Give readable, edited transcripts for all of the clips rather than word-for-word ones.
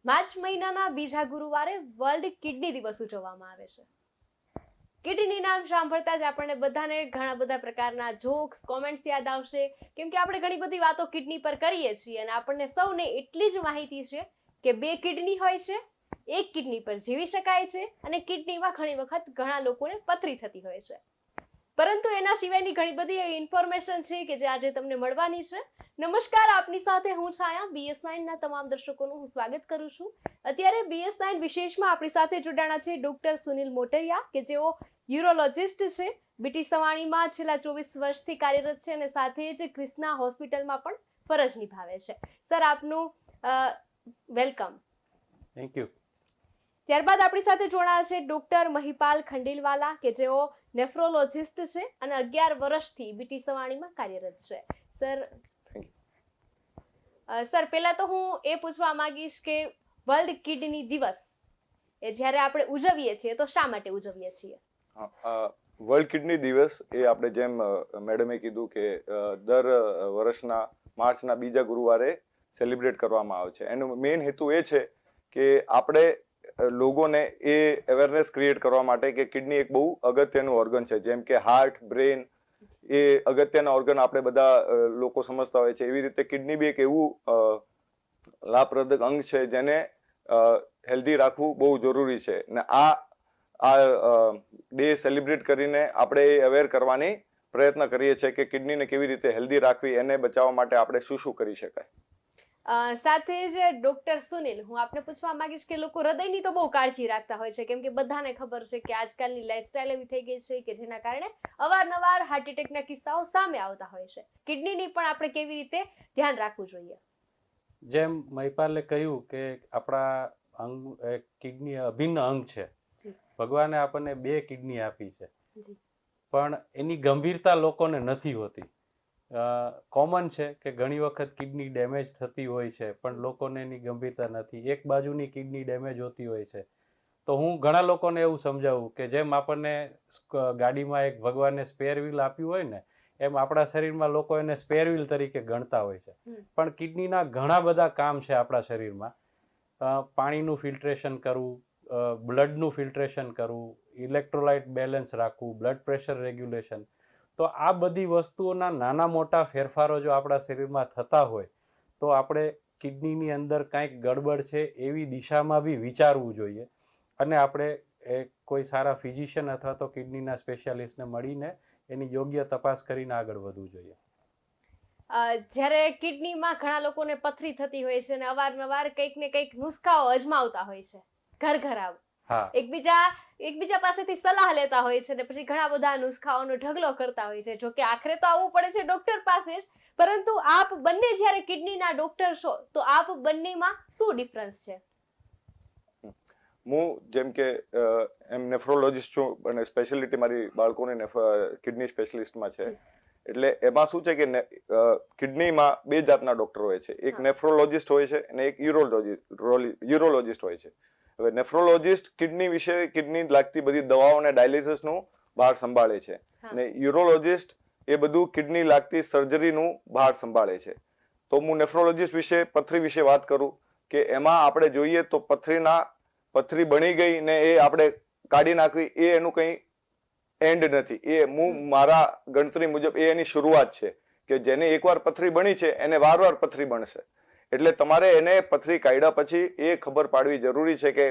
March મહિનાના બીજા ગુરુવારે વર્લ્ડ કિડની દિવસ ઉજવવામાં આવે છે. કિડની નામ સાંભળતા જ આપણને બધાને ઘણા બધા પ્રકારના જોક્સ, કોમેન્ટ્સ યાદ આવશે, કેમ કે આપણે ઘણી બધી વાતો કિડની પર કરીએ છીએ અને આપણને સૌને એટલી જ માહિતી છે કે 2 કિડની હોય છે, એક કિડની પર જીવી શકાય છે અને કિડનીમાં ઘણી વખત ઘણા લોકોને પથરી થતી હોય છે. પરંતુ એના સિવાયની ઘણી બધી એવી ઇન્ફોર્મેશન છે કે જે આજે તમને મળવાની છે. નમસ્કાર, આપની સાથે હું છાયા. BS9 ના તમામ દર્શકોનું હું સ્વાગત કરું છું. અત્યારે BS9 વિશેષમાં આપણી સાથે જોડાણા છે ડોક્ટર સુનિલ મોટરિયા, કે જેઓ યુરોલોજિસ્ટ છે. બીટી સવાણીમાં છેલ્લા 24 વર્ષથી કાર્યરત છે અને સાથે જ ક્રિષ્ના હોસ્પિટલમાં પણ ફરજ નિભાવે છે. સર, આપનું વેલકમ. Thank you. ત્યારબાદ આપણી સાથે જોડાયા છે ડોક્ટર મહિપાલ ખંડેલવાલા, કે જેઓ નેફ્રોલોજિસ્ટ છે અને 11 વર્ષથી બીટી સવાણીમાં કાર્યરત છે. સર, પહેલા તો હું એ પૂછવા માંગીશ કે વર્લ્ડ કિડની દિવસ એ જ્યારે આપણે ઉજવીએ છીએ તો શા માટે ઉજવીએ છીએ? વર્લ્ડ કિડની દિવસ એ આપણે જેમ મેડમે કીધું કે દર વર્ષના માર્ચના બીજા ગુરુવારે સેલિબ્રેટ કરવામાં આવે છે. એનો મેઇન હેતુ એ છે કે આપણે લોકોને એ અવેરનેસ ક્રિએટ કરવા માટે કે કિડની એક બહુ અગત્યનું ઓર્ગન છે. જેમ કે હાર્ટ, બ્રેન એ અગત્યના ઓર્ગન આપણે બધા લોકો સમજતા હોય છે. એવી રીતે કિડની બી એક એવું લાભપ્રદક અંગ છે જેને હેલ્ધી રાખવું બહુ જરૂરી છે. ને આ ડે સેલિબ્રેટ કરીને આપણે એ અવેર કરવાની પ્રયત્ન કરીએ છીએ કે કિડનીને કેવી રીતે હેલ્ધી રાખવી, એને બચાવવા માટે આપણે શું શું કરી શકાય. સાથે જ ડોક્ટર સુનિલ, હું આપને પૂછવા માંગીશ કે લોકો હૃદયની તો બહુ કાળજી રાખતા હોય છે, કેમ કે બધાને ખબર છે કે આજકાલની લાઈફસ્ટાઈલ એવી થઈ ગઈ છે કે જેના કારણે અવારનવાર હાર્ટ એટેકના કિસ્સાઓ સામે આવતા હોય છે. કિડનીની પણ આપણે કેવી રીતે ધ્યાન રાખવું જોઈએ? જેમ મહિપાલે કહ્યું કે આપણા અંગ કિડની અભિન્ન અંગ છે. ભગવાને આપણને 2 કિડની આપી છે, પણ એની ગંભીરતા લોકોને નથી હોતી. કોમન છે કે ઘણી વખત કિડની ડેમેજ થતી હોય છે, પણ લોકોને એની ગંભીરતા નથી. એક બાજુની કિડની ડેમેજ હોતી હોય છે. તો હું ઘણા લોકોને એવું સમજાવું કે જેમ આપણને ગાડીમાં એક ભગવાને સ્પેર વ્હીલ આપ્યું હોય ને, એમ આપણા શરીરમાં લોકો એને સ્પેર વ્હીલ તરીકે ગણતા હોય છે. પણ કિડનીના ઘણા બધા કામ છે આપણા શરીરમાં. પાણીનું ફિલ્ટ્રેશન કરવું, બ્લડનું ફિલ્ટ્રેશન કરવું, ઇલેક્ટ્રોલાઇટ બેલેન્સ રાખવું, બ્લડ પ્રેશર રેગ્યુલેશન. તો આ બધી વસ્તુઓના નાના મોટા ફેરફારો જો આપણા શરીરમાં થતા હોય તો આપણે કિડનીની અંદર કાંઈક ગડબડ છે એવી દિશામાં બી વિચારવું જોઈએ અને આપણે કોઈ સારા ફિઝિશિયન અથવા તો કિડનીના સ્પેશિયાલિસ્ટને મળીને એની યોગ્ય તપાસ કરીને આગળ વધવું જોઈએ. જ્યારે કિડનીમાં ઘણા લોકોને પથરી થતી હોય છે અને અવારનવાર કંઈક ને કંઈક નુસ્ખાઓ અજમાવતા હોય છે, ઘર એકબીજા પાસેથી સલાહ લેતા હોય છે અને પછી ઘણા બધા નુસ્ખાઓનો ઢગલો કરતા હોય છે. જોકે આખરે તો આવવું પડે છે ડોક્ટર પાસે જ, પરંતુ આપ બંને જ્યારે કિડનીના ડોક્ટર છો તો આપ બંનેમાં શું ડિફરન્સ છે? હું જેમ કે એમ નેફ્રોલોજિસ્ટ છું અને સ્પેશિયાલિટી મારી બાળકોની કિડની સ્પેશિયાલિસ્ટમાં છે. એટલે એમાં શું છે કે કિડનીમાં 2 જાતના ડોક્ટર હોય છે. એક નેફ્રોલોજિસ્ટ હોય છે અને એક યુરોલોજિસ્ટ હોય છે. હવે નેફ્રોલોજિસ્ટ કિડની વિશે, કિડની લાગતી બધી દવાઓ અને ડાયાલિસિસનું ભાર સંભાળે છે અને યુરોલોજિસ્ટ એ બધું કિડની લાગતી સર્જરીનું ભાર સંભાળે છે. તો હું નેફ્રોલોજિસ્ટ વિશે, પથરી વિશે વાત કરું કે એમાં આપણે જોઈએ તો પથરી બની ગઈ ને એ આપણે કાઢી નાખવી એ એનું કંઈ એન્ડ નથી. એ મારા ગણતરી મુજબ એ એની શરૂઆત છે કે જેને એકવાર પથરી બની છે એને વારવાર પથરી બનશે. એટલે તમારે એને પથરી કાઢ્યા પછી એ ખબર પાડવી જરૂરી છે કે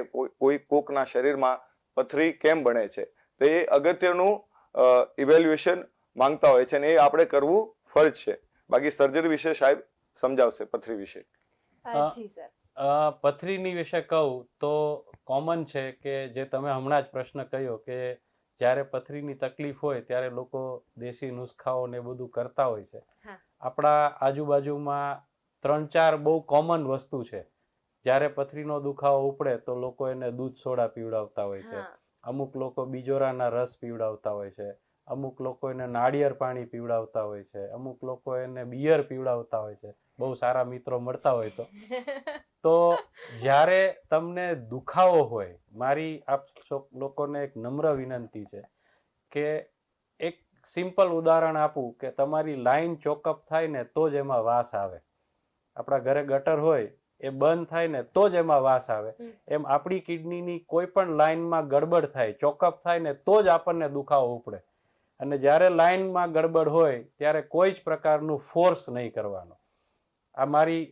કોકના શરીરમાં પથરી કેમ બને છે. તો એ અગત્યનું ઇવેલ્યુએશન માંગતા હોય છે અને એ આપણે કરવું ફરજ છે. બાકી સર્જરી વિશે સાહેબ સમજાવશે પથરી વિશે. જી સર. પથરીની વિશે કહું તો કોમન છે કે જે તમે હમણાં જ પ્રશ્ન કર્યો કે જ્યારે પથરીની તકલીફ હોય ત્યારે લોકો દેશી નુસ્ખાઓ ને બધું કરતા હોય છે. આપણા આજુબાજુમાં 3-4 બહુ કોમન વસ્તુ છે. જ્યારે પથરીનો દુખાવો ઉપડે તો લોકો એને દૂધ સોડા પીવડાવતા હોય છે, અમુક લોકો બીજોરાના રસ પીવડાવતા હોય છે, અમુક લોકો એને નાળિયેર પાણી પીવડાવતા હોય છે, અમુક લોકો એને બિયર પીવડાવતા હોય છે. બહુ સારા મિત્રો મળતા હોય તો જ્યારે તમને દુખાવો હોય, મારી આપ લોકોને એક નમ્ર વિનંતી છે કે એક સિમ્પલ ઉદાહરણ આપું કે તમારી લાઈન ચોકઅપ થાય ને તો જ એમાં વાસ આવે. આપણા ઘરે ગટર હોય એ બંધ થાય ને તો જ એમાં વાસ આવે. એમ આપણી કિડનીની કોઈ પણ લાઈનમાં ગડબડ થાય, ચોકઅપ થાય ને તો જ આપણને દુખાવો ઉપડે. અને જ્યારે લાઈનમાં ગડબડ હોય ત્યારે કોઈ જ પ્રકારનું ફોર્સ નહીં કરવાનો. આ મારી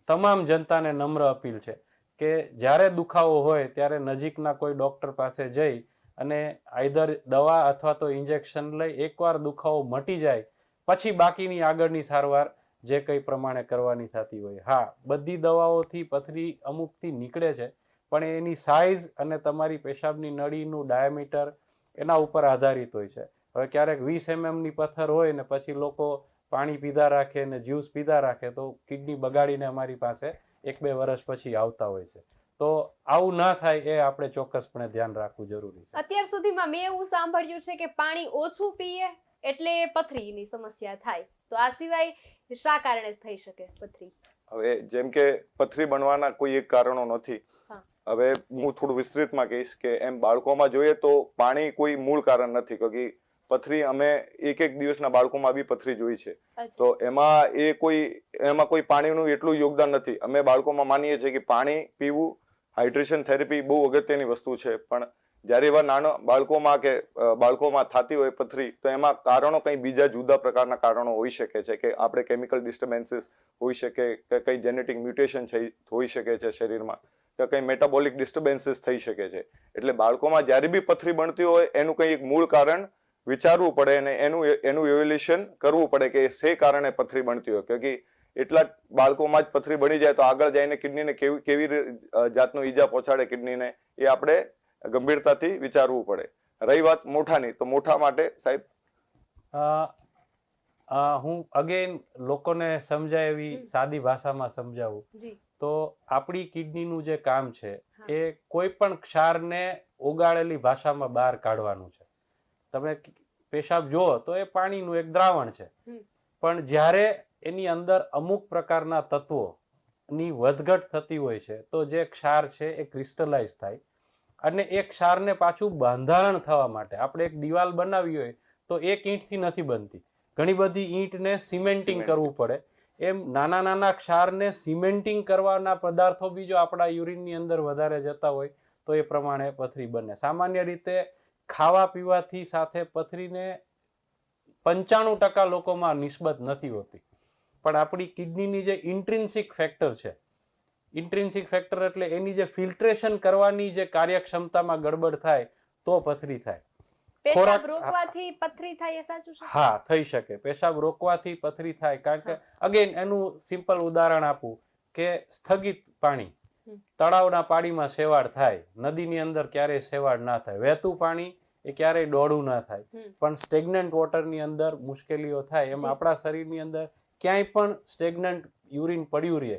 તમામ જનતાને નમ્ર અપીલ છે કે જ્યારે દુખાવો હોય ત્યારે નજીકના કોઈ ડૉક્ટર પાસે જઈ અને આઈધર દવા અથવા તો ઇન્જેક્શન લઈ એકવાર દુખાવો મટી જાય પછી બાકીની આગળની સારવાર જે કંઈ પ્રમાણે કરવાની થતી હોય. હા, બધી દવાઓથી પથરી અમુકથી નીકળે છે, પણ એની સાઇઝ અને તમારી પેશાબની નળીનું ડાયામીટર એના ઉપર આધારિત હોય છે. હવે ક્યારેક 20 mm ની પથ્થર હોય ને પછી લોકો પાણી પીધા રાખે ને જ્યુસ પીધા રાખે તો કિડની બગાડીને અમારી પાસે 1-2 વર્ષ પછી આવતા હોય છે. તો આવું ના થાય એ આપણે ચોક્કસપણે ધ્યાન રાખવું જરૂરી છે. અત્યાર સુધીમાં મેં એવું સાંભળ્યું છે કે પાણી ઓછું પીએ એટલે પથરીની સમસ્યા થાય, તો આ સિવાય શા કારણે થઈ શકે પથરી? હવે જેમ કે પથરી બનવાના કોઈ એક કારણો નથી. હવે હું થોડું વિસ્તૃતમાં કહીશ કે એમ બાળકોમાં જોઈએ તો પાણી કોઈ મૂળ કારણ નથી, કે પથરી અમે એક દિવસના બાળકોમાં બી પથરી જોઈ છે. તો એમાં કોઈ પાણીનું એટલું યોગદાન નથી. અમે બાળકોમાં માનીએ છીએ કે પાણી પીવું, હાઇડ્રેશન થેરેપી બહુ અગત્યની વસ્તુ છે. પણ જ્યારે એવા નાના બાળકોમાં થતી હોય પથરી તો એમાં કારણો કંઈ બીજા જુદા પ્રકારના કારણો હોઈ શકે છે, કે આપણે કેમિકલ ડિસ્ટર્બન્સીસ હોઈ શકે, કે કંઈ જેનેટિક મ્યુટેશન હોઈ શકે છે શરીરમાં, કે કંઈ મેટાબોલિક ડિસ્ટર્બન્સીસ થઈ શકે છે. એટલે બાળકોમાં જ્યારે બી પથરી બનતી હોય એનું કંઈ એક મૂળ કારણ વિચારવું પડે અને એનું ઇવેલ્યુએશન કરવું પડે કે શે કારણે પથરી બનતી હોય. કે એટલા બાળકોમાં જ પથરી બની જાય તો આગળ જઈને કિડનીને કેવી જાતનું ઈજા પહોંચાડે કિડનીને એ આપણે ગંભીરતાથી વિચારવું પડે. રહી વાત મોઠાની, તો મોઠા માટે સાહેબ હું અગેન લોકોને સમજાય એવી સાદી ભાષામાં સમજાવું તો આપણી કિડનીનું જે કામ છે એ કોઈ પણ ક્ષારને ઓગાળેલી ભાષામાં બહાર કાઢવાનું છે. તમે પેશાબ જુઓ તો એ પાણીનું એક દ્રાવણ છે, પણ જ્યારે એની અંદર અમુક પ્રકારના તત્વોની વધઘટ થતી હોય છે તો જે ક્ષાર છે એ ક્રિસ્ટલાઇઝ થાય અને એ ક્ષારને પાછું બંધારણ થવા માટે આપણે એક દિવાલ બનાવી હોય તો એક ઈંટથી નથી બનતી, ઘણી બધી ઈંટને સિમેન્ટિંગ કરવું પડે. એમ નાના નાના ક્ષારને સિમેન્ટિંગ કરવાના પદાર્થો બી જો આપણા યુરિનની અંદર વધારે જતા હોય તો એ પ્રમાણે પથરી બને. સામાન્ય રીતે ખાવા પીવાથી સાથે પથરીને 95% લોકોમાં નિસ્બત નથી હોતી, પણ આપણી કિડનીની જે ઇન્ટ્રિન્સિક ફેક્ટર છે, ઇન્ટ્રિન્સિક ફેક્ટર એટલે એની જે ફિલ્ટ્રેશન કરવાની જે કાર્યક્ષમતામાં ગડબડ થાય તો પથરી થાય. પેશાબ રોકવાથી પથરી થાય એ સાચું છે? હા, થઈ શકે. પેશાબ રોકવાથી પથરી થાય, કારણ કે અગેન એનું સિમ્પલ ઉદાહરણ આપું કે સ્થગિત પાણી, તળાવના પાણીમાં શેવાળ થાય, નદીની અંદર ક્યારેય શેવાળ ના થાય, વહેતું પાણી એ ક્યારેય ડોળું ના થાય, પણ સ્ટેગ્નન્ટ વોટરની અંદર મુશ્કેલીઓ થાય. એમ આપણા શરીરની અંદર ક્યાંય પણ સ્ટેગ્નન્ટ યુરિન પડ્યું રહે,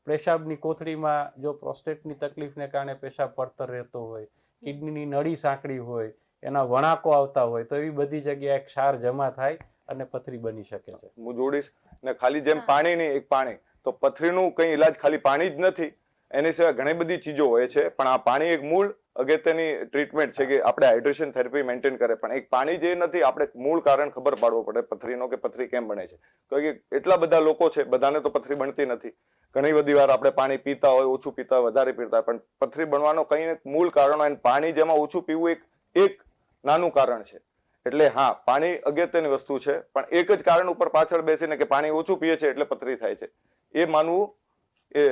પેશાબની કોથળીમાં જો પ્રોસ્ટેટની તકલીફને કારણે પેશાબ પડતર રહેતો હોય, કિડનીની નળી સાંકડી હોય, એના વણાકો આવતા હોય, તો એવી બધી જગ્યાએ ક્ષાર જમા થાય અને પથરી બની શકે છે. હું જોડીશ ને ખાલી જેમ પાણીની એક પાણી, તો પથરીનું કંઈ ઈલાજ ખાલી પાણી જ નથી, એની સિવાય ઘણી બધી ચીજો હોય છે. પણ આ પાણી એક મૂળ અગત્યની ટ્રીટમેન્ટ છે કે આપણે હાઇડ્રેશન થેરેપી મેન્ટેન કરે. પણ એક પાણી જે નથી, આપણે મૂળ કારણ ખબર પાડવો પડે પથરીનો, કે પથરી કેમ બને છે. કારણ કે એટલા બધા લોકો છે, બધાને તો પથરી બનતી નથી. ઘણી બધી વાર આપણે પાણી પીતા હોય, ઓછું પીતા હોય, વધારે પીતા હોય, પણ પથરી બનવાનો કંઈ મૂળ કારણ અને પાણી જેમાં ઓછું પીવું એક નાનું કારણ છે. એટલે હા, પાણી અગત્યની વસ્તુ છે, પણ એક જ કારણ ઉપર પાછળ બેસીને કે પાણી ઓછું પીએ છે એટલે પથરી થાય છે એ માનવું એ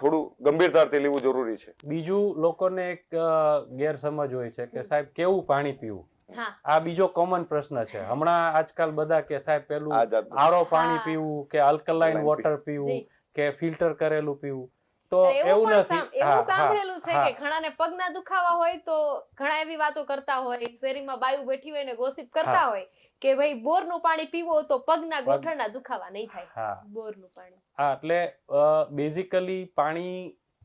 થોડું ગંભીરતાથી લેવું જરૂરી છે. બીજું લોકોને એક ગેરસમજ હોય છે કે સાહેબ કેવું પાણી પીવું, આ બીજો કોમન પ્રશ્ન છે. હમણાં આજકાલ બધા કે સાહેબ પેલું આરો પાણી પીવું કે આલ્કલાઇન વોટર પીવું કે ફિલ્ટર કરેલું પીવું, તો એવું નથી. એવું સાંભળેલું છે કે ઘણાને પગના દુખાવા હોય તો ઘણા એવી વાતો કરતા હોય, શેરીમાં બાયું બેઠી હોય ને ગોસિપ કરતા હોય કે ભાઈ બોરનું પાણી પીવો તો પગના ગોઠણના દુખાવા નહીં થાય. બોરનું પાણી, હા, એટલે બેઝિકલી પાણી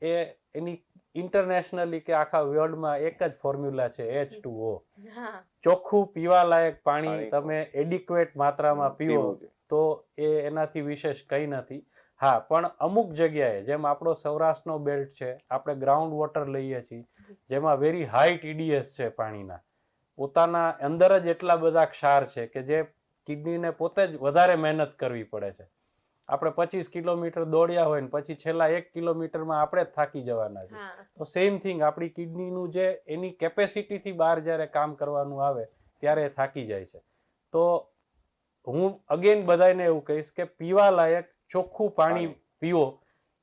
એ એની ઇન્ટરનેશનલી કે આખા વર્લ્ડમાં એક જ ફોર્મ્યુલા છે, H2O. ચોખ્ખું પીવા લાયક પાણી તમે એડિક્વેટ માત્રામાં પીવો તો એનાથી વિશેષ કંઈ નથી. હા, પણ અમુક જગ્યાએ જેમ આપણો સૌરાષ્ટ્રનો બેલ્ટ છે, આપણે ગ્રાઉન્ડ વોટર લઈએ છીએ જેમાં વેરી હાઈ TDS છે પાણીના, પોતાના અંદર જ એટલા બધા ક્ષાર છે કે જે કિડનીને પોતે જ વધારે મહેનત કરવી પડે છે. આપણે 25 કિલોમીટર દોડ્યા હોય ને પછી છેલ્લા 1 કિલોમીટરમાં આપણે જ થાકી જવાના છે. હા તો સેમ થિંગ આપણી કિડનીનું જે એની કેપેસિટીથી બહાર જ્યારે કામ કરવાનું આવે ત્યારે એ થાકી જાય છે. તો હું અગેન બધાને એવું કહીશ કે પીવા લાયક ચોખ્ખું પાણી પીવો,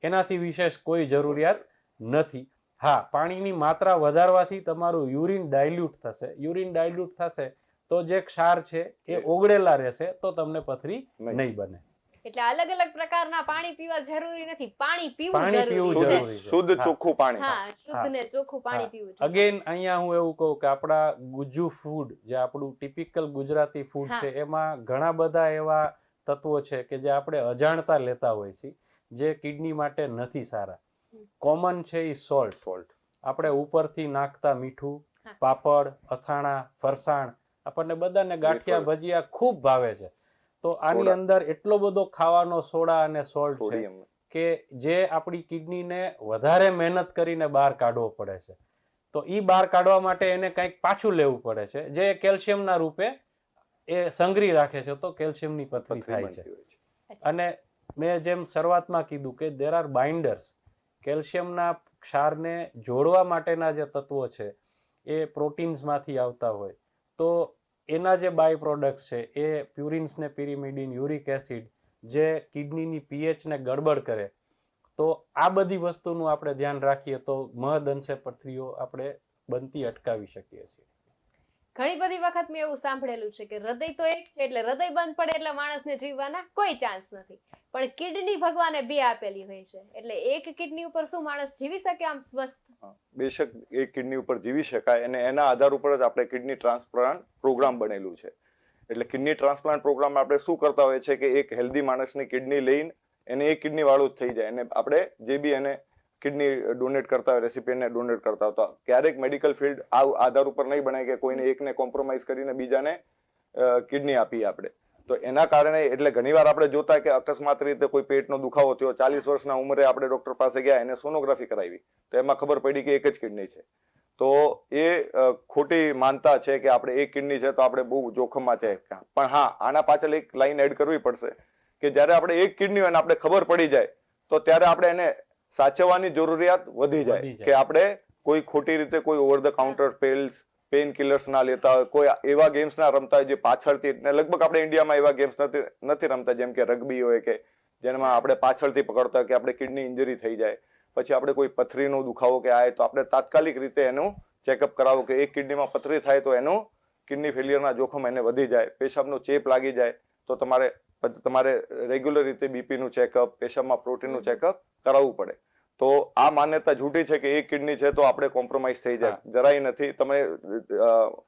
એનાથી વિશેષ કોઈ જરૂરિયાત નથી. હા, પાણીની માત્રા વધારવાથી તમારું યુરિન ડાયલ્યુટ થશે. યુરિન ડાયલ્યુટ થશે તો જે ક્ષાર છે એ ઓગળેલા રહેશે, તો તમને પથરી નહીં બને. એટલે અલગ અલગ પ્રકારના પાણી પીવા જરૂરી નથી, પાણી પીવું પાણી પીવું જરૂરી જરૂરી છે. છે. શુદ્ધ હા. ચોખ્ખું પાણી. હા, શુદ્ધ ને ચોખ્ખું પાણી પીવું જોઈએ. અગેન અહીંયા હું એવું કહું કે આપણા ગુજ્જુ ફૂડ, જે આપણું ટિપિકલ ગુજરાતી ફૂડ હા. છે, એમાં ઘણા બધા એવા તત્વો છે કે જે આપણે અજાણતા લેતા હોય છે, જે કિડની માટે નથી સારા. કોમન છે એ સોલ્ટ. આપણે ઉપરથી નાખતા મીઠું, હા. પાપડ, અથાણા, ફરસાણ, આપણને બધાને ગાંઠિયા ભજીયા ખૂબ ભાવે છે. તો આની સોડા. અંદર એટલો બધો ખાવાનો સોડા અને સોલ્ટ છે સોડિયમ. કે જે આપણી કિડનીને વધારે મહેનત કરીને બહાર કાઢવો પડે છે. તો એ બહાર કાઢવા માટે એને કંઈક પાછું લેવું પડે છે, જે કેલ્શિયમના રૂપે એ સંગ્રહી રાખે છે, તો કેલ્શિયમની પથરી થાય છે. અને મેં જેમ શરૂઆતમાં કીધું કે દેર આર બાઇન્ડર્સ. કેલ્શિયમના ક્ષારને જોડવા માટેના જે તત્વો છે એ પ્રોટીન્સમાંથી આવતા હોય, તો એના જે બાય પ્રોડક્ટ્સ છે એ પ્યુરિન્સ ને પિરિમિડિન, યુરિક એસિડ, જે કિડનીની પીએચને ગડબડ કરે. તો આ બધી વસ્તુનું આપણે ધ્યાન રાખીએ તો મહદઅંશે પથરીઓ આપણે બનતી અટકાવી શકીએ છીએ. ઘણી બધી વખત મેં એવું સાંભળેલું છે કે હૃદય તો એક છે, એટલે હૃદય બંધ પડે એટલે માણસને જીવવાના કોઈ ચાન્સ નથી, પણ કિડની ભગવાને બે આપેલી હોય છે, એટલે એક કિડની ઉપર શું માણસ જીવી શકે આમ સ્વસ્થ? બેશક એક કિડની ઉપર જીવી શકાય, અને એના આધાર ઉપર જ આપણે કિડની ટ્રાન્સપ્લાન્ટ પ્રોગ્રામ બનેલું છે. એટલે કિડની ટ્રાન્સપ્લાન્ટ પ્રોગ્રામમાં આપણે શું કરતા હોય છે કે એક હેલ્ધી માણસની કિડની લઈને એને એક કિડની વાળું જ થઈ જાય, અને આપણે જે બી એને કિડની ડોનેટ કરતા હોય, રેસિપિયન્ટને ડોનેટ કરતા હતા, ક્યારેક મેડિકલ ફિલ્ડ આ આધાર ઉપર નહીં બનાય કે કોઈને એકને કોમ્પ્રોમાઇઝ કરીને બીજાને કિડની આપીએ આપણે. તો એના કારણે એટલે ઘણીવાર આપણે જોતા કે અકસ્માત રીતે કોઈ પેટનો દુખાવો થયો, 40 વર્ષના ઉંમરે આપણે ડોક્ટર પાસે ગયા, એને સોનોગ્રાફી કરાવી, તો એમાં ખબર પડી કે એક જ કિડની છે. તો એ ખોટી માનતા છે કે આપણે એક કિડની છે તો આપણે બહુ જોખમમાં છે. પણ હા, આના પાછળ એક લાઈન એડ કરવી પડશે કે જ્યારે આપણે એક કિડની હોય ને આપણે ખબર પડી જાય, તો ત્યારે આપણે એને સાચવવાની જરૂરિયાત વધી જાય કે આપણે કોઈ ખોટી રીતે કોઈ over the counter pills, pain killers ના લેતા હોય, કોઈ એવા ગેમ્સ ના રમતા હોય જે પાછળથી, લગભગ આપણે ઇન્ડિયામાં એવા ગેમ્સ નથી રમતા, જેમ કે રગ્બી હોય કે જેમાં આપણે પાછળથી પકડતા હોય કે આપણે કિડની ઇન્જરી થઈ જાય, પછી આપણે કોઈ પથરીનો દુખાવો કે આય તો આપણે તાત્કાલિક રીતે એનું ચેકઅપ કરાવો કે એક કિડનીમાં પથરી થાય તો એનું કિડની ફેલિયરના જોખમ એને વધી જાય. પેશાબનો ચેપ લાગી જાય તો તમારે રેગ્યુલર રીતે બીપીનું ચેકઅપ, પેશાબમાં પ્રોટીનનું ચેકઅપ કરાવવું પડે. તો આ માન્યતા જૂઠી છે કે એક કિડની છે તો આપણે કોમ્પ્રોમાઇઝ થઈ જાય, જરાય નથી. તમે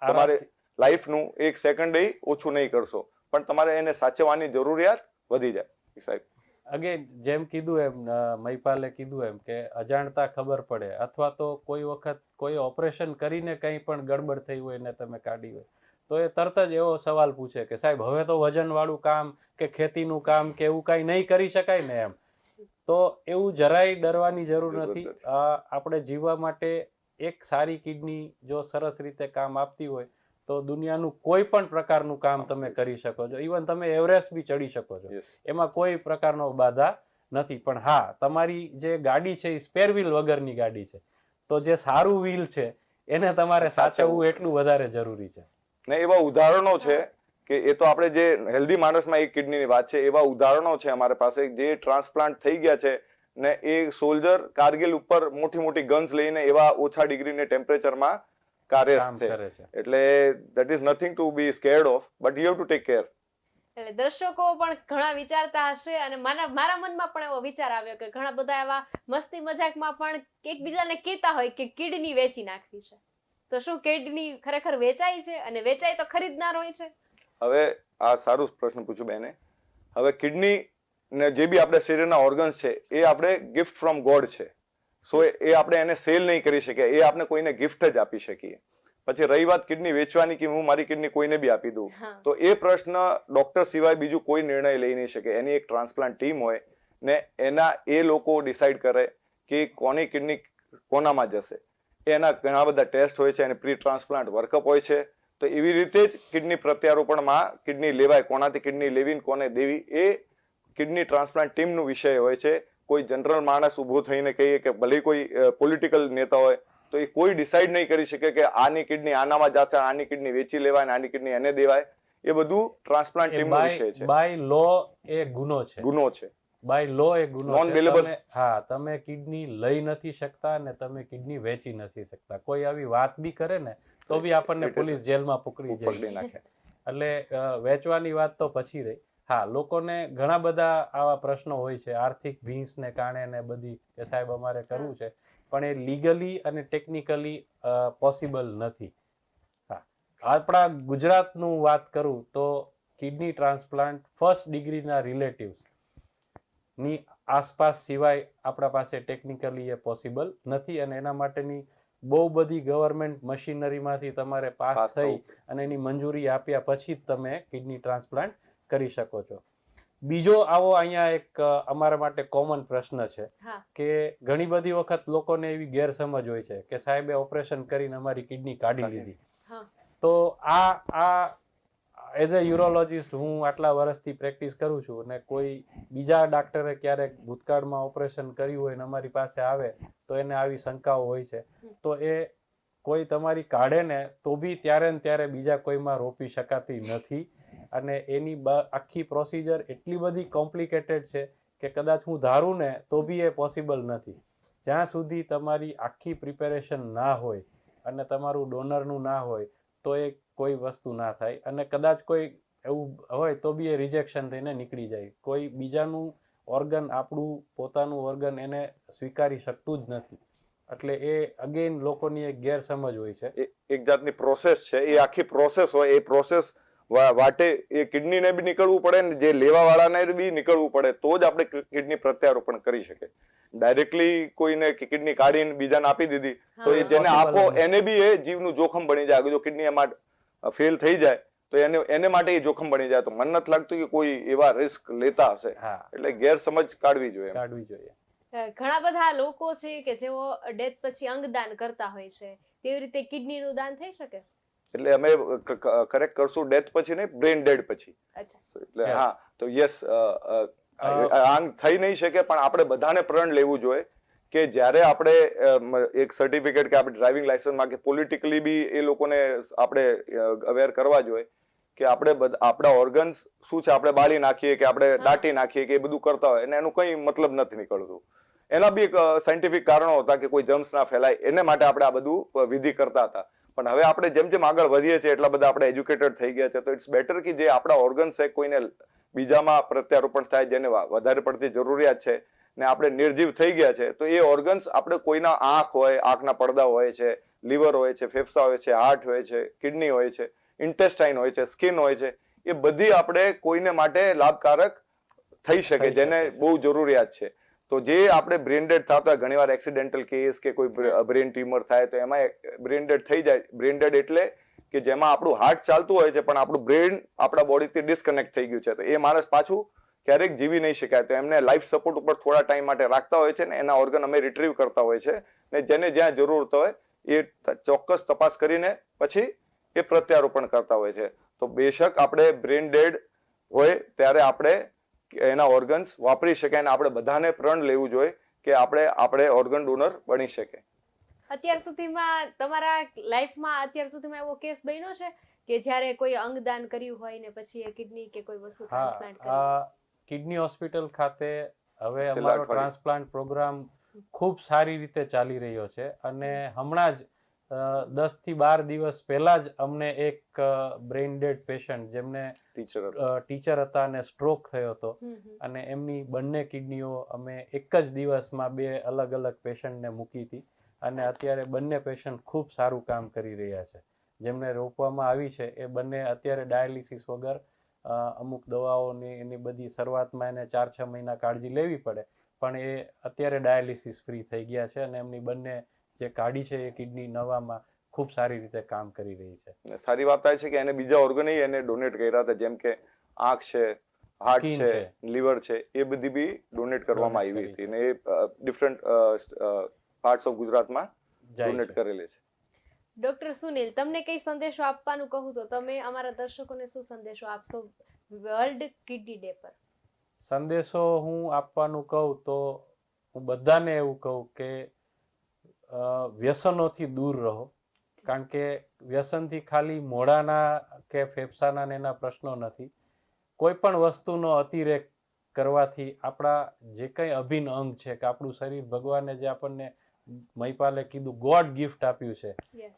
તમારે લાઈફનું એક સેકન્ડ ઓછું નહીં કરશો, પણ તમારે એને સાચવવાની જરૂરિયાત વધી જાય. સાહેબ અગેન જેમ કીધું એમ, મહિપાલે કીધું એમ કે અજાણતા ખબર પડે, અથવા તો કોઈ વખત કોઈ ઓપરેશન કરીને કંઈ પણ ગડબડ થઈ હોય ને તમે કાઢી હોય, તો એ તરત જ એવો સવાલ પૂછે કે સાહેબ હવે તો વજનવાળું કામ કે ખેતીનું કામ કે એવું કાંઈ નહીં કરી શકાય ને એમ. તો એવું જરાય ડરવાની જરૂર નથી. આપણે જીવવા માટે એક સારી કિડની જો સરસ રીતે કામ આપતી હોય તો દુનિયાનું કોઈ પણ પ્રકારનું કામ તમે કરી શકો છો. ઇવન તમે એવરેસ્ટ બી ચડી શકો છો, એમાં કોઈ પ્રકારનો બાધા નથી. પણ હા, તમારી જે ગાડી છે એ સ્પેર વ્હીલ વગરની ગાડી છે, તો જે સારું વ્હીલ છે એને તમારે સાચવવું એટલું વધારે જરૂરી છે. ને એવા ઉદાહરણો છે કે એ તો આપણે જે હેલ્ધી માણસમાં એક કિડનીની વાત છે, એવા ઉદાહરણો છે અમારી પાસે જે ટ્રાન્સપ્લાન્ટ થઈ ગયા છે, ને એ સોલ્જર કારગિલ ઉપર મોટી મોટી ગન્સ લઈને એવા ઓછા ડિગ્રીને ટેમ્પરેચરમાં કાર્યરત છે. એટલે that is nothing to be scared of, but you have to take care. એટલે દર્શકો પણ ઘણા વિચારતા હશે, અને મારા મનમાં પણ એવો વિચાર આવ્યો કે ઘણા બધા એવા મસ્તી મજાકમાં પણ એકબીજાને કહેતા હોય કે કિડની વેચી નાખવી છે. તો શું કિડની ખરેખર વેચાય છે? અને વેચાય તો ખરીદનાર હોય છે? હવે આ સારું પ્રશ્ન પૂછ્યું બેને. હવે કિડની ને જે બી આપણે શરીરના ઓર્ગન્સ છે એ આપણે ગિફ્ટ ફ્રોમ ગોડ છે. સો એ આપણે એને સેલ નહીં કરી શકીએ, એ આપણે કોઈને ગિફ્ટ જ આપી શકીએ. પછી રહી વાત કિડની વેચવાની કે હું મારી કિડની કોઈને બી આપી દઉં, તો એ પ્રશ્ન ડોક્ટર સિવાય બીજું કોઈ નિર્ણય લઈ નહીં શકે. એની એક ટ્રાન્સપ્લાન્ટ ટીમ હોય ને એના એ લોકો ડિસાઈડ કરે કે કોની કિડની કોનામાં જશે. એના ઘણા બધા ટેસ્ટ હોય છે, અને પ્રી ટ્રાન્સપ્લાન્ટ વર્કઅપ હોય છે. તો એવી રીતે જ કિડની પ્રત્યારોપણમાં કિડની લેવાય, કોનાથી કિડની લેવી કોને દેવી એ કિડની ટ્રાન્સપ્લાન્ટ ટીમનો વિષય હોય છે. કોઈ જનરલ માણસ ઊભો થઈને કહીએ કે ભલે કોઈ પોલિટિકલ નેતા હોય તો એ કોઈ ડિસાઈડ નહીં કરી શકે કે આની કિડની આનામાં જશે, આની કિડની વેચી લેવાય, આની કિડની એને દેવાય. એ બધું ટ્રાન્સપ્લાન્ટ ટીમનો વિષય છે. બાય લો એ ગુનો છે. બાય લો એ ગુનો નોન છે. વેલેબલ. હા, તમે કિડની લઈ નથી શકતા અને તમે કિડની વેચી નથી શકતા. કોઈ આવી વાત બી કરે ને તો બી આપણને પોલીસ જેલમાં પકડી નાખે. એટલે વેચવાની વાત તો પછી રહી. હા, લોકોને ઘણા બધા આવા પ્રશ્નો હોય છે આર્થિક ભીંસને કારણે ને બધી કે સાહેબ અમારે કરવું છે, પણ એ લીગલી અને ટેકનિકલી પોસિબલ નથી. હા, આપણા ગુજરાતનું વાત કરું તો કિડની ટ્રાન્સપ્લાન્ટ ફર્સ્ટ ડિગ્રીના રિલેટિવ્સ ની આસપાસ સિવાય આપણા પાસે ટેકનિકલી એ પોસિબલ નથી, અને એના માટેની બહુ બધી ગવર્મેન્ટ મશીનરીમાંથી તમારે પાસ થઈ અને એની મંજૂરી આપ્યા પછી જ તમે કિડની ટ્રાન્સપ્લાન્ટ કરી શકો છો. બીજો આવો અહીંયા એક અમારા માટે કોમન પ્રશ્ન છે કે ઘણી બધી વખત લોકોને એવી ગેરસમજ હોય છે કે સાહેબે ઓપરેશન કરીને અમારી કિડની કાઢી લીધી. તો આ એઝ અ યુરોલોજિસ્ટ હું આટલા વર્ષથી પ્રેક્ટિસ કરું છું અને કોઈ બીજા ડાક્ટરે ક્યારેક ભૂતકાળમાં ઓપરેશન કર્યું હોય ને અમારી પાસે આવે તો એને આવી શંકાઓ હોય છે, તો એ કોઈ તમારી કાઢે ને તો બી ત્યારે ને ત્યારે બીજા કોઈમાં રોપી શકાતી નથી, અને એની આખી પ્રોસિજર એટલી બધી કોમ્પ્લિકેટેડ છે કે કદાચ હું ધારું ને તો બી એ પોસિબલ નથી. જ્યાં સુધી તમારી આખી પ્રિપેરેશન ના હોય અને તમારું ડોનરનું ના હોય તો એ કોઈ વસ્તુ ના થાય, અને કદાચ કોઈ એવું હોય તો બી એ રિજેક્શન થઈને નીકળી જાય. કોઈ બીજાનું ઓર્ગન આપણું પોતાનું ઓર્ગન એને સ્વીકારી શકતું જ નથી. એટલે એ અગેન લોકોની એક ગેરસમજ હોય છે. એક જાતની પ્રોસેસ છે, એ આખી પ્રોસેસ હોય, એ પ્રોસેસ વાટે એ કિડનીને બી નીકળવું પડે ને જે લેવા વાળાને બી નીકળવું પડે તો જ આપણે કિડની પ્રત્યારોપણ કરી શકીએ. ડાયરેક્ટલી કોઈને કિડની કાઢીને બીજાને આપી દીધી તો એ જેને આપો એને બી એ જીવનું જોખમ બની જાય. જો કિડની એમાં ફેલ થઈ જાય તો એને માટે એ જોખમ બની જાય. તો મને નથી લાગતું કે કોઈ એવા રિસ્ક લેતા હશે. એટલે ગેરસમજ કાઢવી જોઈએ. ઘણા બધા લોકો છે કે જેઓ ડેથ પછી અંગદાન કરતા હોય છે, તેવી રીતે કિડનીનું દાન થઈ શકે? એટલે અમે કરેક્ટ કરશું ડેથ પછી નહીં, બ્રેન ડેડ પછી. એટલે હા, તો યસ, આંગ થઈ નહીં શકે, પણ આપણે બધાને પ્રણ લેવું જોઈએ કે જ્યારે આપણે એક સર્ટિફિકેટ કે આપણે ડ્રાઇવિંગ લાયસન્સમાં કે પોલિટિકલી બી એ લોકોને આપણે અવેર કરવા જોઈએ કે આપણે આપણા ઓર્ગન્સ શું છે આપણે બાળી નાખીએ કે આપણે દાટી નાખીએ કે એ બધું કરતા હોય અને એનું કંઈ મતલબ નથી નીકળતું. એના બી એક સાયન્ટિફિક કારણો હતા કે કોઈ જમ્સ ના ફેલાય, એને માટે આપણે આ બધું વિધિ કરતા હતા. પણ હવે આપણે જેમ જેમ આગળ વધીએ છીએ એટલા બધા આપણે એજ્યુકેટેડ થઈ ગયા છે, તો ઇટ્સ બેટર કે જે આપણા ઓર્ગન્સ છે કોઈને બીજામાં પ્રત્યારોપણ થાય જેને વધારે પડતી જરૂરિયાત છે ને આપણે નિર્જીવ થઈ ગયા છે, તો એ ઓર્ગન્સ આપણે કોઈના આંખ હોય, આંખના પડદા હોય છે, લીવર હોય છે, ફેફસા હોય છે, હાર્ટ હોય છે, કિડની હોય છે, ઇન્ટેસ્ટાઇન હોય છે, સ્કિન હોય છે, એ બધી આપણે કોઈને માટે લાભકારક થઈ શકે જેને બહુ જરૂરિયાત છે. તો જે આપણે બ્રેન ડેડ થતા હોય, ઘણીવાર એક્સિડેન્ટલ કેસ કે કોઈ બ્રેન ટ્યુમર થાય તો એમાં બ્રેન ડેડ થઈ જાય. બ્રેન ડેડ એટલે કે જેમાં આપણું હાર્ટ ચાલતું હોય છે પણ આપણું બ્રેન આપણા બોડીથી ડિસ્કનેક્ટ થઈ ગયું છે, તો એ માણસ પાછું ક્યારેક જીવી નહીં શકાય. તો એમને લાઈફ સપોર્ટ ઉપર થોડા ટાઈમ માટે રાખતા હોય છે ને એના ઓર્ગન અમે રિટ્રીવ કરતા હોય છે ને જેને જ્યાં જરૂર હોય એ ચોક્કસ તપાસ કરીને પછી એ પ્રત્યારોપણ કરતા હોય છે. તો બેશક આપણે બ્રેન ડેડ હોય ત્યારે આપણે એના ઓર્ગન્સ વાપરી શકાય અને આપણે બધાને પ્રણ લેવું જોઈએ કે આપણે ઓર્ગન ડોનર બની શકે. અત્યાર સુધીમાં તમારા લાઈફમાં અત્યાર સુધીમાં એવો કેસ બન્યો છે કે જ્યારે કોઈ અંગદાન કર્યું હોય ને પછી એ કિડની કે કોઈ વસ્તુ ટ્રાન્સપ્લાન્ટ કરી? કિડની હોસ્પિટલ ખાતે હવે અમારો ટ્રાન્સપ્લાન્ટ પ્રોગ્રામ ખૂબ સારી રીતે ચાલી રહ્યો છે, અને હમણાં જ 10 થી 12 દિવસ પહેલા જ અમને એક બ્રેઇન ડેડ પેશન્ટ જેમને ટીચર હતા અને સ્ટ્રોક થયો હતો, અને એમની બંને કિડનીઓ અમે એક જ દિવસમાં 2 અલગ અલગ પેશન્ટને મૂકી હતી, અને અત્યારે બંને પેશન્ટ ખૂબ સારું કામ કરી રહ્યા છે. જેમને રોપવામાં આવી છે એ બંને અત્યારે ડાયાલિસિસ વગર, અમુક દવાઓની એની બધી શરૂઆતમાં એને 4-6 મહિના કાળજી લેવી પડે, પણ એ અત્યારે ડાયાલિસિસ ફ્રી થઈ ગયા છે, અને એમની બંને જે કાઢી છે એ કિડની નવામાં ખૂબ સારી રીતે કામ કરી રહી છે. સારી વાત થાય છે કે એને બીજા ઓર્ગન એને ડોનેટ કર્યા હતા, જેમ કે આંખ છે, હાર્ટ છે, લીવર છે, એ બધી બી ડોનેટ કરવામાં આવી હતી અને એ ડિફરન્ટ પાર્ટ્સ ઓફ ગુજરાતમાં ડોનેટ કરેલી છે. ડોક્ટર સુનિલ, તમને કઈ સંદેશો આપવાનું કહું તો તમે અમારા દર્શકોને શું સંદેશો આપશો વર્લ્ડ કિડની ડે પર? સંદેશો હું આપવાનું કહું તો હું બધાને એવું કહું કે વ્યસનોથી દૂર રહો, કારણ કે વ્યસનથી ખાલી મોઢાના કે ફેફસાના ને એના પ્રશ્નો નથી. કોઈ પણ વસ્તુનો અતિરેક કરવાથી આપણા જે કંઈ અભિન્ન અંગ છે કે આપણું શરીર ભગવાને જે આપણને મહિપાલે કીધું ગોડ ગિફ્ટ આપ્યું છે,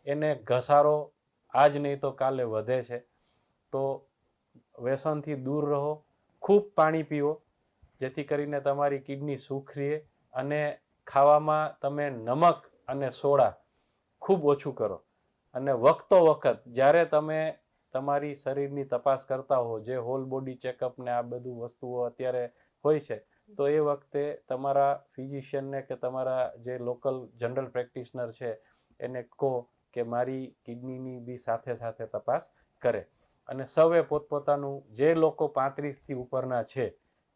એને ઘસારો આજ નહીં તો કાલે વધે છે. તો વ્યસનથી દૂર રહો, ખૂબ પાણી પીવો, જેથી કરીને તમારી કિડની સુખ રહે, અને ખાવામાં તમે નમક અને સોડા ખૂબ ઓછું કરો. અને વખતો વખત જ્યારે તમે તમારી શરીરની તપાસ કરતા હો, જે હોલ બોડી ચેકઅપ ને આ બધું વસ્તુઓ અત્યારે હોય છે, તો એ વખતે તમારા ફિઝિશિયનને કે તમારા જે લોકલ જનરલ પ્રેક્ટિશનર છે એને કહો કે મારી કિડનીની બી સાથે સાથે તપાસ કરે. અને સૌએ પોતપોતાનું, જે લોકો 35થી ઉપરના છે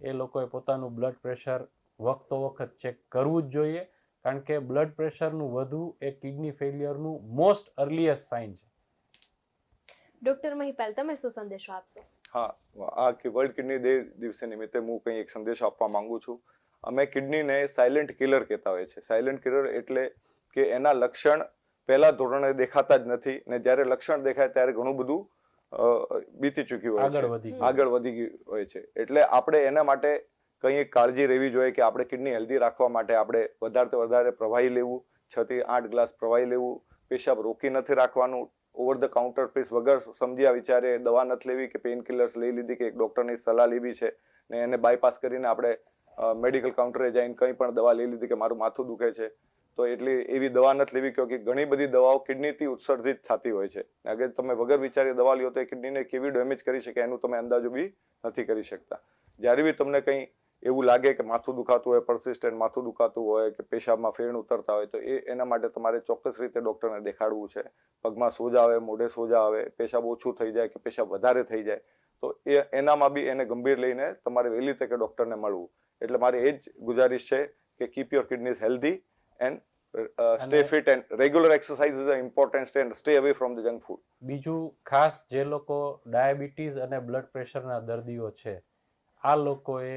એ લોકોએ પોતાનું બ્લડ પ્રેશર વખતો વખત ચેક કરવું જ જોઈએ, કારણ કે બ્લડ પ્રેશરનું વધવું એ કિડની ફેલિયરનું મોસ્ટ અર્લીએસ્ટ સાઇન છે. ડોક્ટર મહિપાલ, તમે શું સંદેશો આપશો? હા, આ વર્લ્ડ કિડની ડે દિવસે નિમિત્તે હું કંઈ એક સંદેશો આપવા માંગુ છું. અમે કિડનીને સાયલેન્ટ કિલર કહેતા હોઈએ છીએ. સાયલેન્ટ કિલર એટલે કે એના લક્ષણ પહેલા ધોરણે દેખાતા જ નથી, ને જ્યારે લક્ષણ દેખાય ત્યારે ઘણું બધું બીતી ચૂક્યું હોય છે, આગળ વધી ગયું હોય છે. એટલે આપણે એના માટે કંઈ કાળજી રહેવી જોઈએ કે આપણે કિડની હેલ્ધી રાખવા માટે આપણે વધારે પ્રવાહી લેવું, 6 થી 8 ગ્લાસ પ્રવાહી લેવું, પેશાબ રોકી નથી રાખવાનું, ઓવર ધ કાઉન્ટર પીસ વગર સમજ્યા વિચારે દવા નથી લેવી કે પેઇન કિલર્સ લઈ લીધી કે એક ડૉક્ટરની સલાહ લેવી છે ને એને બાયપાસ કરીને આપણે મેડિકલ કાઉન્ટરે જઈને કંઈ પણ દવા લઈ લીધી કે મારું માથું દુખે છે તો એટલી એવી દવા નથી લેવી, કે ઘણી બધી દવાઓ કિડનીથી ઉત્સર્જિત થતી હોય છે. અગર તમે વગર વિચારી દવા લ્યો તો એ કિડનીને કેવી ડેમેજ કરી શકે એનું તમે અંદાજો બી નથી કરી શકતા. જ્યારે બી તમને કંઈ એવું લાગે કે માથું દુખાતું હોય, પરસિસ્ટન્ટ માથું દુખાતું હોય કે પેશાબમાં ફેણ ઉતરતા હોય, તો એના માટે તમારે ચોક્કસ રીતે ડૉક્ટરને દેખાડવું છે. પગમાં સોજા આવે, મોઢે સોજા આવે, પેશાબ ઓછું થઈ જાય કે પેશાબ વધારે થઈ જાય, તો એનામાં બી એને ગંભીર લઈને તમારે વહેલી તકે ડૉક્ટરને મળવું. એટલે મારી એ જ ગુજારિશ છે કે keep your kidneys healthy and stay fit and regular exercise is important stay and stay away from the junk food. બીજું ખાસ જે લોકો ડાયાબિટીસ અને બ્લડ પ્રેશરના દર્દીઓ છે, આ લોકોએ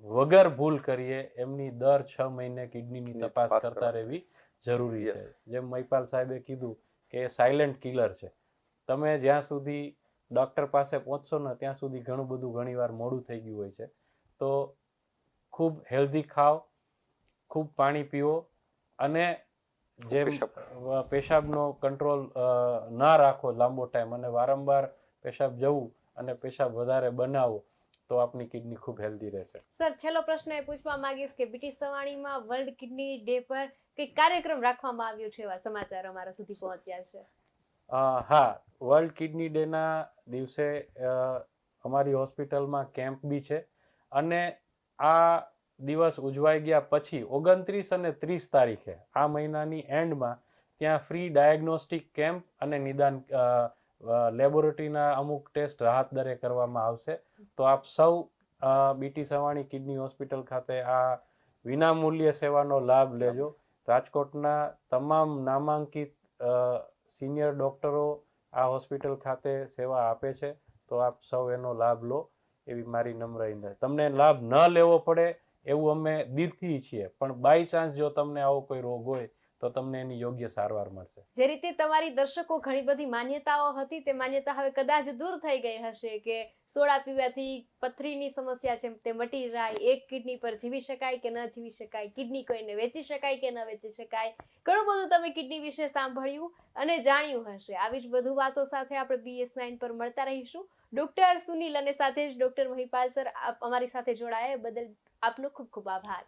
વગર ભૂલ કરીએ એમની દર 6 મહિને કિડનીની તપાસ કરતા રહેવી જરૂરી છે. જેમ મહિપાલ સાહેબે કીધું કે સાયલેન્ટ કિલર છે. તમે જ્યાં સુધી ડૉક્ટર પાસે પહોંચશો ને ત્યાં સુધી ઘણું બધું ઘણીવાર મોડું થઈ ગયું હોય છે. તો ખૂબ હેલ્ધી ખાઓ, ખૂબ પાણી પીવો, અને જેમ પેશાબનો કંટ્રોલ ના રાખો લાંબો ટાઈમ, અને વારંવાર પેશાબ જવું અને પેશાબ વધારે બનાવો, તો આપની કિડની ખૂબ હેલ્ધી રહેશે. સર, છેલ્લો પ્રશ્ન એ પૂછવા માંગીશ કે બીટી સવાણીમાં વર્લ્ડ કિડની ડે પર કંઈક કાર્યક્રમ રાખવામાં આવ્યો છે, એવા સમાચાર અમારા સુધી પહોંચ્યા છે. હા, વર્લ્ડ કિડની ડેના દિવસે અમારી હોસ્પિટલમાં કેમ્પ બી છે, અને આ દિવસ ઉજવાઈ ગયા પછી 29 અને 30 તારીખે આ મહિનાની એન્ડમાં ત્યાં ફ્રી ડાયગ્નોસ્ટિક કેમ્પ અને નિદાન લેબોરેટરીના અમુક ટેસ્ટ રાહત દરે કરવામાં આવશે. તો આપ સૌ બીટી સવાણી કિડની હોસ્પિટલ ખાતે આ વિનામૂલ્ય સેવાનો લાભ લેજો. રાજકોટના તમામ નામાંકિત સિનિયર ડૉક્ટરો આ હોસ્પિટલ ખાતે સેવા આપે છે, તો આપ સૌ એનો લાભ લો એવી મારી નમ્ર વિનંતી. તમને લાભ ન લેવો પડે એવું અમે દિલથી છીએ, પણ બાય ચાન્સ જો તમને આવો કોઈ રોગ હોય તો તમને એની યોગ્ય સારવાર મળશે. જે રીતે તમારી દર્શકો ઘણી બધી માન્યતાઓ હતી, તે માન્યતા હવે કદાચ દૂર થઈ ગઈ હશે કે સોડા પીવાથી પથરીની સમસ્યા છે તે મટી જાય, એક કિડની પર જીવી શકાય કે ન જીવી શકાય, કિડની કોઈને વેચી શકાય કે ન વેચી શકાય. ઘણું બધું તમે કિડની વિશે સાંભળ્યું અને જાણ્યું હશે. આવી જ બધું વાતો સાથે આપણે BS9 પર મળતા રહીશું. ડોક્ટર સુનિલ અને સાથે જ ડોક્ટર મહિપાલ સર અમારી સાથે જોડાયા બદલ આપનો ખૂબ ખૂબ આભાર.